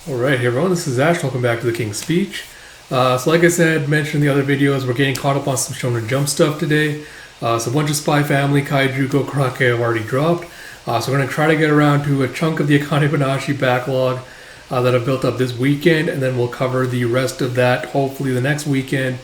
Alright, hey everyone, this is Ash. Welcome back to the King's Speech. So like I said, mentioned in the other videos, we're getting caught up on some Shonen Jump stuff today. So a bunch of Spy Family, Kaiju, Gokurake have already dropped. So we're going to try to get around to a chunk of the Akane-Banashi backlog that I've built up this weekend, and then we'll cover the rest of that hopefully the next weekend.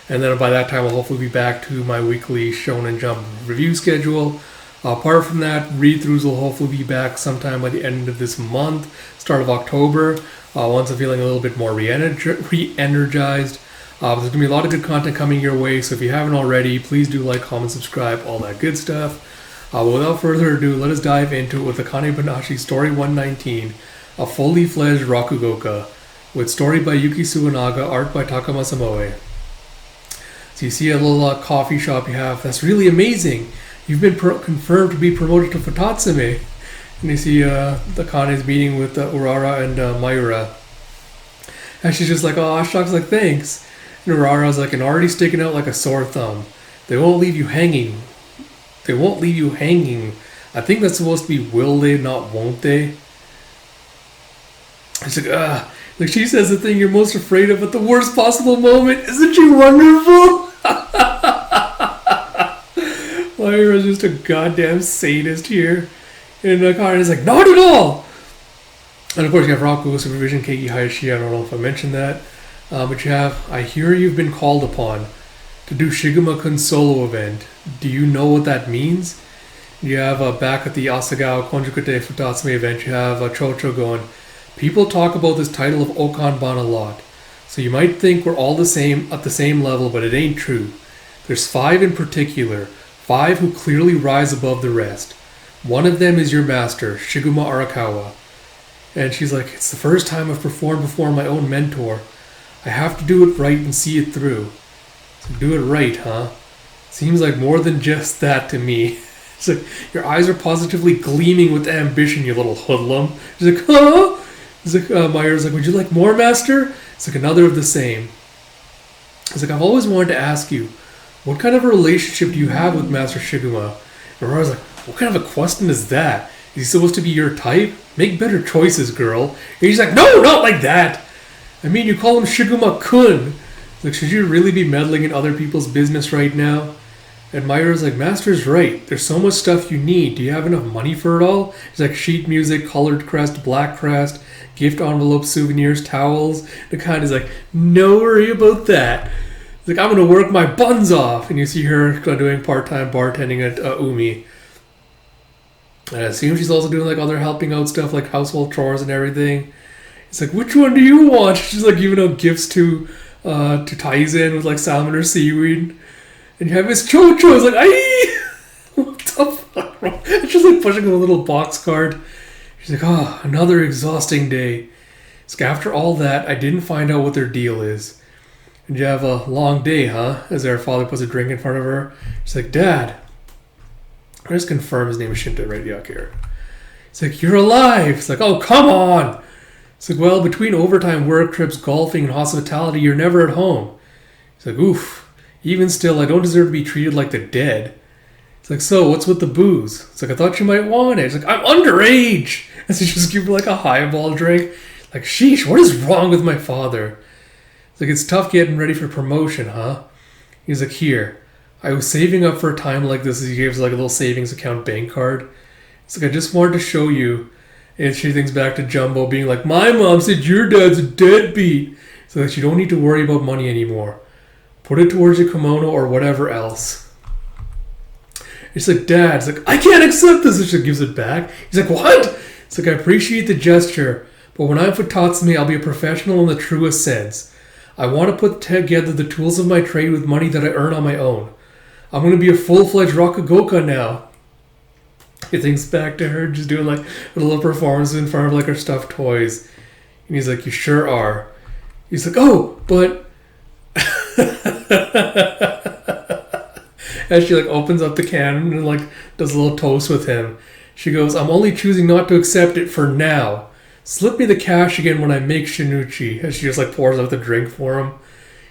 And then by that time, I'll hopefully be back to my weekly Shonen Jump review schedule. Apart from that, read-throughs will hopefully be back sometime by the end of this month, start of October, once I'm feeling a little bit more re-energized. There's going to be a lot of good content coming your way, so if you haven't already, please do like, comment, subscribe, all that good stuff. But without further ado, let us dive into it with Akane-Banashi Story 119, a fully fledged Rakugoka, with story by Yuki Suenaga, art by Takuma Samoe. So you see a little coffee shop you have. That's really amazing. You've been confirmed to be promoted to Futatsume. And you see Akane's meeting with Urara and Mayura. And she's just like, oh, shucks, like, thanks. And Urara's like, and already sticking out like a sore thumb. They won't leave you hanging. They won't leave you hanging. I think that's supposed to be will they, not won't they. She's like, like she says the thing you're most afraid of at the worst possible moment. Isn't she wonderful? Mayura's just a goddamn sadist here. And Akane's like, not at all! And of course you have Rakugo Supervision, Keiki Hayashi, I don't know if I mentioned that. But you have, I hear you've been called upon to do Shiguma-kun's solo event. Do you know what that means? You have back at the Asagao Konjukute Futatsume event, you have Chocho going, people talk about this title of Okanban a lot. So you might think we're all the same at the same level, but it ain't true. There's 5 in particular. 5 who clearly rise above the rest. One of them is your master, Shiguma Arakawa. And she's like, it's the first time I've performed before my own mentor. I have to do it right and see it through. So do it right, huh? Seems like more than just that to me. It's like, your eyes are positively gleaming with ambition, you little hoodlum. She's like, huh? He's like, Mayura's like, would you like more, master? It's like another of the same. It's like, I've always wanted to ask you, what kind of a relationship do you have with Master Shiguma? And Aurора's like, what kind of a question is that? Is he supposed to be your type? Make better choices, girl. And he's like, no, not like that. I mean, you call him Shiguma-kun. Like, should you really be meddling in other people's business right now? And Mayura's like, Master's right. There's so much stuff you need. Do you have enough money for it all? He's like, sheet music, colored crest, black crest, gift envelopes, souvenirs, towels. The kind is like, no worry about that. He's like, I'm going to work my buns off. And you see her doing part-time bartending at Umi. And I assume she's also doing like other helping out stuff like household chores and everything. It's like, which one do you want? She's like giving out gifts to Taizen with like salmon or seaweed. And you have Miss Chocho. It's like, aye! What the fuck? And she's like pushing a little box card. She's like, oh, another exhausting day. It's like, after all that, I didn't find out what their deal is. And you have a long day, huh? As her father puts a drink in front of her. She's like, Dad. I just confirm his name is Shinta Radiok here. He's like, you're alive. It's like, oh, come on. It's like, well, between overtime work trips, golfing, and hospitality, you're never at home. He's like, oof. Even still, I don't deserve to be treated like the dead. It's like, so, what's with the booze? It's like, I thought you might want it. It's like, I'm underage. And so she just gives her like a highball drink. Like, sheesh, what is wrong with my father? It's like, it's tough getting ready for promotion, huh? He's like, here. I was saving up for a time like this. He gives like a little savings account bank card. It's like, I just wanted to show you. And she thinks back to Jumbo being like, my mom said your dad's a deadbeat. So that you don't need to worry about money anymore. Put it towards your kimono or whatever else. It's like, Dad. It's like, I can't accept this. And she gives it back. He's like, what? It's like, I appreciate the gesture. But when I'm Futatsume, I'll be a professional in the truest sense. I want to put together the tools of my trade with money that I earn on my own. I'm going to be a full-fledged Rakugoka now. He thinks back to her just doing like a little performance in front of like her stuffed toys. And he's like, you sure are. He's like, oh, but... As she like opens up the can and like does a little toast with him. She goes, I'm only choosing not to accept it for now. Slip me the cash again when I make Shinichi. As she just like pours out the drink for him.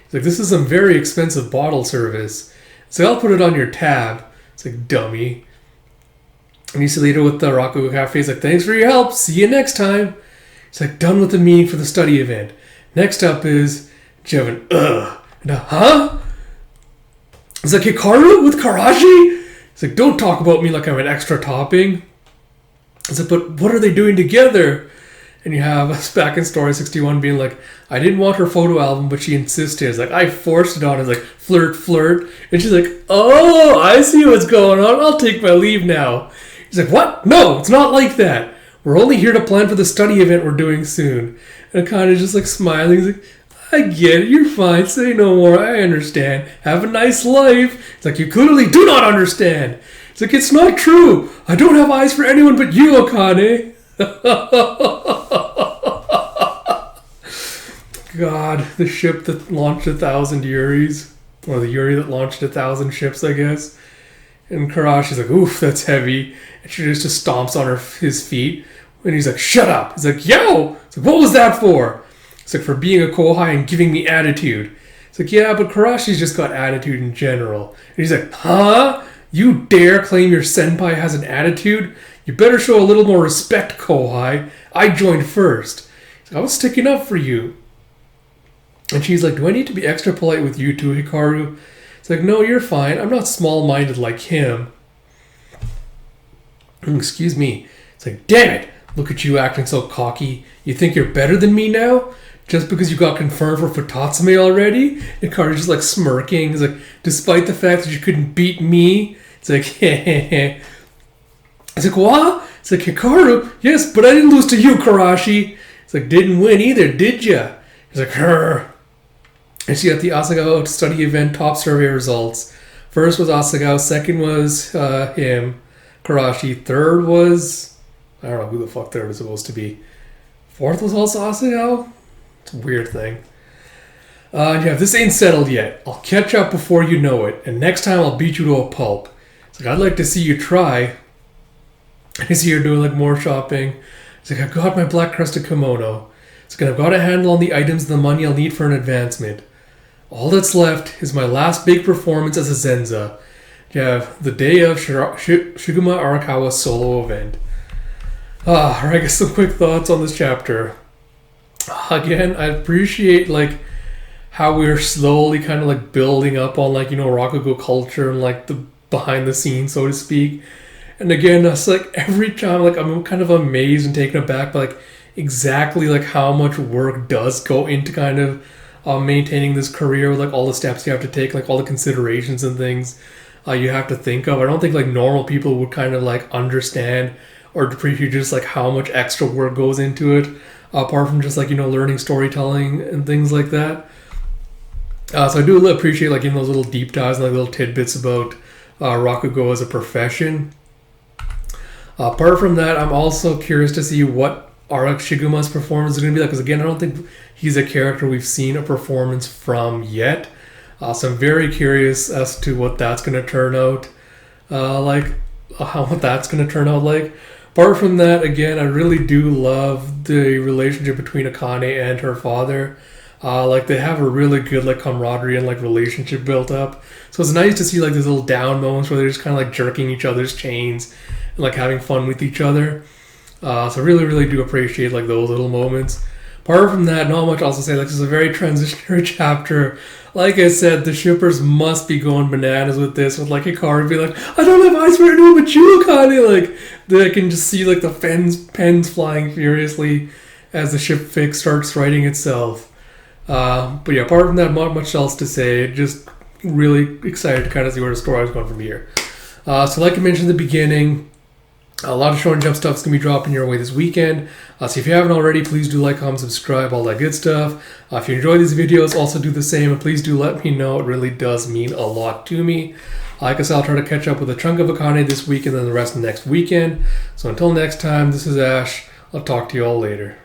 He's like, this is some very expensive bottle service. So I'll put it on your tab. It's like, dummy. And you see later with the Rakugo Cafe, he's like, thanks for your help. See you next time. He's like, done with the meeting for the study event. Next up is Jevon, and huh? He's like, Hikaru with Karashi? He's like, don't talk about me like I'm an extra topping. He's like, but what are they doing together? And you have us back in story 61 being like, I didn't want her photo album, but she insisted. It's like, I forced it on. It's like, flirt, flirt. And she's like, oh, I see what's going on. I'll take my leave now. He's like, what? No, it's not like that. We're only here to plan for the study event we're doing soon. And Akane is just like smiling. He's like, I get it. You're fine. Say no more. I understand. Have a nice life. It's like, you clearly do not understand. It's like, it's not true. I don't have eyes for anyone but you, Akane. God, the ship that launched 1,000 Yuris. Or the Yuri that launched 1,000 ships, I guess. And Karashi's like, oof, that's heavy. And she just stomps on his feet. And he's like, shut up. He's like, yo! It's like, what was that for? It's like, for being a kohai and giving me attitude. It's like, yeah, but Karashi's just got attitude in general. And he's like, huh? You dare claim your senpai has an attitude? You better show a little more respect, kohai. I joined first. He's like, I was sticking up for you. And she's like, do I need to be extra polite with you too, Hikaru? It's like, no, you're fine. I'm not small-minded like him. Excuse me. It's like, damn it. Look at you acting so cocky. You think you're better than me now? Just because you got confirmed for Futatsume already? And Hikaru's just like smirking. He's like, despite the fact that you couldn't beat me? It's like, hehehe. It's like, what? It's like, Hikaru, yes, but I didn't lose to you, Karashi. It's like, didn't win either, did ya? He's like, her. And she got the Asagao study event top survey results. First was Asagao, second was him, Karashi, third was, I don't know who the fuck third was supposed to be. Fourth was also Asagao? It's a weird thing. Yeah, this ain't settled yet. I'll catch up before you know it, and next time I'll beat you to a pulp. It's like, I'd like to see you try. I see you're doing like more shopping. It's like, I've got my black crested kimono. It's like, I've got a handle on the items and the money I'll need for an advancement. All that's left is my last big performance as a Zenza. You have the day of Shiguma Arakawa's solo event. I guess some quick thoughts on this chapter. Again, I appreciate like how we're slowly kind of like building up on like, you know, Rakugo culture and like the behind the scenes, so to speak. And again, it's like every time like I'm kind of amazed and taken aback by like exactly like how much work does go into kind of maintaining this career with like all the steps you have to take, like all the considerations and things you have to think of. I don't think like normal people would kind of like understand or appreciate just like how much extra work goes into it, apart from just like, you know, learning storytelling and things like that. So I do appreciate like in those little deep dives and like little tidbits about Rakugo as a profession. Apart from that, I'm also curious to see what Shiguma's performance is going to be like, because again, I don't think he's a character we've seen a performance from yet. So I'm very curious as to what that's going to turn out what that's going to turn out like. Apart from that, again, I really do love the relationship between Akane and her father. Like they have a really good like camaraderie and like relationship built up. So it's nice to see like these little down moments where they're just kind of like jerking each other's chains and like having fun with each other. So I really, really do appreciate like those little moments. Apart from that, not much else to say. Like this is a very transitionary chapter. Like I said, the shippers must be going bananas with this. With like Hikaru be like, I don't have eyes for anyone but you, Akane. Like they can just see like the pens flying furiously as the ship Fics starts writing itself. But yeah, apart from that, not much else to say. Just really excited to kind of see where the story is going from here. So like I mentioned at the beginning, a lot of Shonen Jump stuff is going to be dropping your way this weekend. So if you haven't already, please do like, comment, subscribe, all that good stuff. If you enjoy these videos, also do the same. And please do let me know. It really does mean a lot to me. Like I said, I'll try to catch up with a chunk of Akane this week and then the rest next weekend. So until next time, this is Ash. I'll talk to you all later.